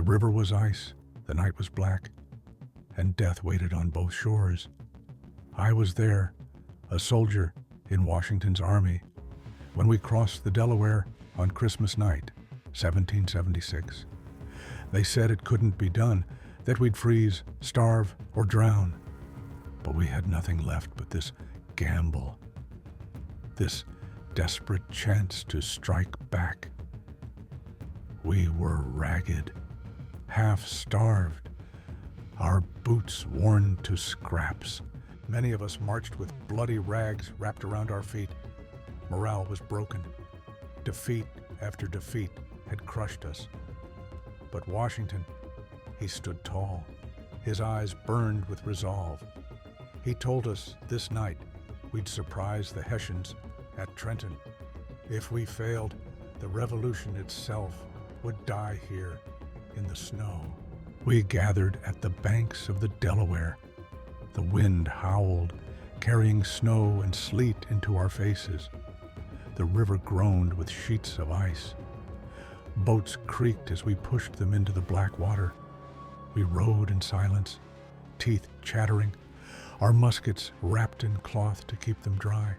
river was ice, the night was black, and death waited on both shores. I was there, a soldier in Washington's army, when we crossed the Delaware on Christmas night, 1776. They said it couldn't be done, that we'd freeze, starve, or drown. But we had nothing left but this gamble, this desperate chance to strike back. We were ragged, half-starved, our boots worn to scraps. Many of us marched with bloody rags wrapped around our feet. Morale was broken. Defeat after defeat had crushed us. But Washington, he stood tall. His eyes burned with resolve. He told us this night we'd surprise the Hessians at Trenton. If we failed, the revolution itself would die here in the snow. We gathered at the banks of the Delaware. The wind howled, carrying snow and sleet into our faces. The river groaned with sheets of ice. Boats creaked as we pushed them into the black water. We rowed in silence, teeth chattering, our muskets wrapped in cloth to keep them dry.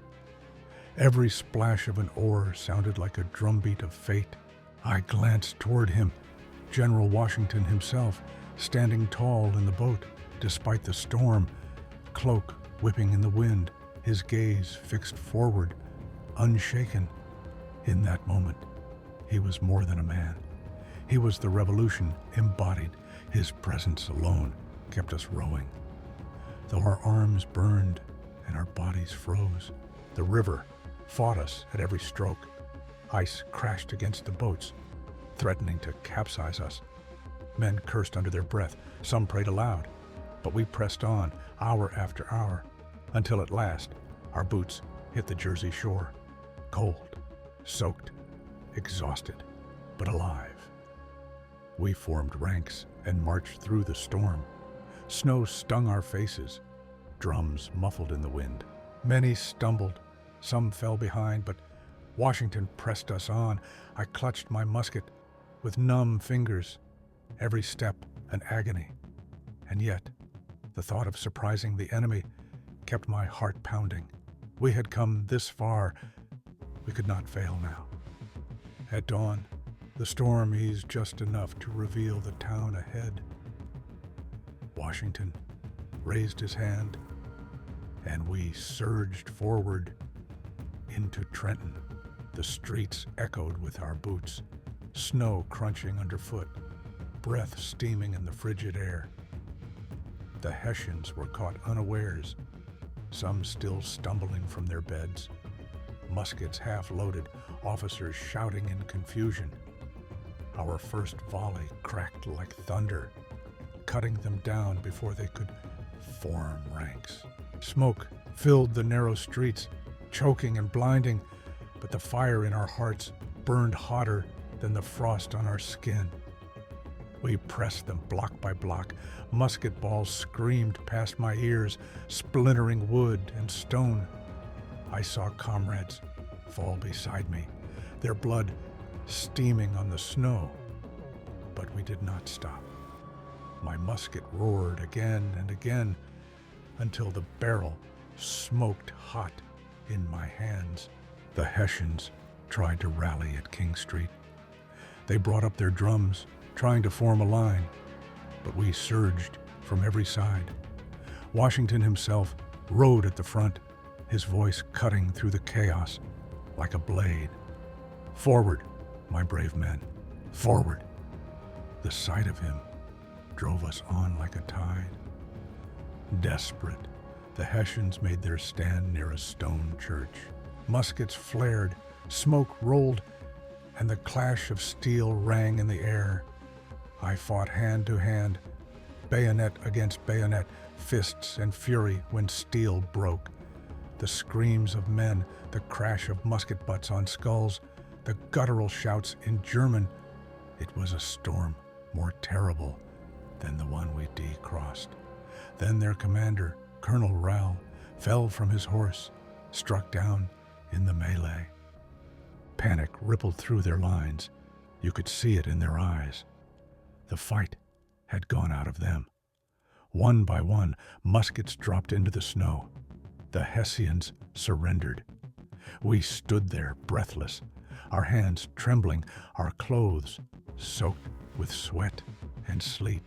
Every splash of an oar sounded like a drumbeat of fate. I glanced toward him, General Washington himself, standing tall in the boat, despite the storm, cloak whipping in the wind, his gaze fixed forward, unshaken. In that moment, he was more than a man. He was the revolution embodied. His presence alone kept us rowing. Though our arms burned and our bodies froze, the river fought us at every stroke. Ice crashed against the boats, threatening to capsize us. Men cursed under their breath, some prayed aloud, but we pressed on hour after hour, until at last our boots hit the Jersey shore, cold, soaked, exhausted, but alive. We formed ranks and marched through the storm. Snow stung our faces, drums muffled in the wind. Many stumbled, some fell behind, but Washington pressed us on. I clutched my musket with numb fingers, every step an agony. And yet, the thought of surprising the enemy kept my heart pounding. We had come this far. We could not fail now. At dawn, the storm eased just enough to reveal the town ahead. Washington raised his hand, and we surged forward into Trenton. The streets echoed with our boots, snow crunching underfoot, breath steaming in the frigid air. The Hessians were caught unawares, some still stumbling from their beds, muskets half loaded, officers shouting in confusion. Our first volley cracked like thunder, cutting them down before they could form ranks. Smoke filled the narrow streets, choking and blinding, but the fire in our hearts burned hotter than the frost on our skin. We pressed them block by block. Musket balls screamed past my ears, splintering wood and stone. I saw comrades fall beside me, their blood steaming on the snow. But we did not stop. My musket roared again and again until the barrel smoked hot in my hands. The Hessians tried to rally at King Street. They brought up their drums, trying to form a line, but we surged from every side. Washington himself rode at the front, his voice cutting through the chaos like a blade. Forward, my brave men, forward. The sight of him drove us on like a tide. Desperate, the Hessians made their stand near a stone church. Muskets flared, smoke rolled, and the clash of steel rang in the air. I fought hand to hand, bayonet against bayonet, fists and fury when steel broke. The screams of men, the crash of musket butts on skulls, the guttural shouts in German. It was a storm more terrible than the one we crossed. Then their commander, Colonel Rowell, fell from his horse, struck down in the melee. Panic rippled through their lines. You could see it in their eyes. The fight had gone out of them. One by one, muskets dropped into the snow. The Hessians surrendered. We stood there breathless, our hands trembling, our clothes soaked with sweat and sleet.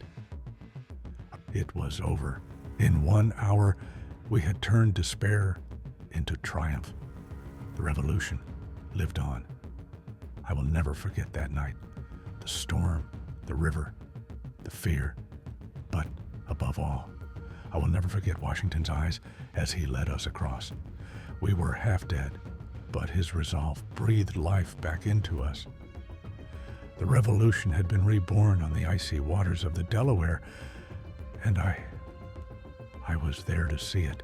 It was over. In 1 hour, we had turned despair into triumph. The revolution lived on. I will never forget that night. The storm, the river, the fear, but above all, I will never forget Washington's eyes as he led us across. We were half dead, but his resolve breathed life back into us. The revolution had been reborn on the icy waters of the Delaware, and I was there to see it.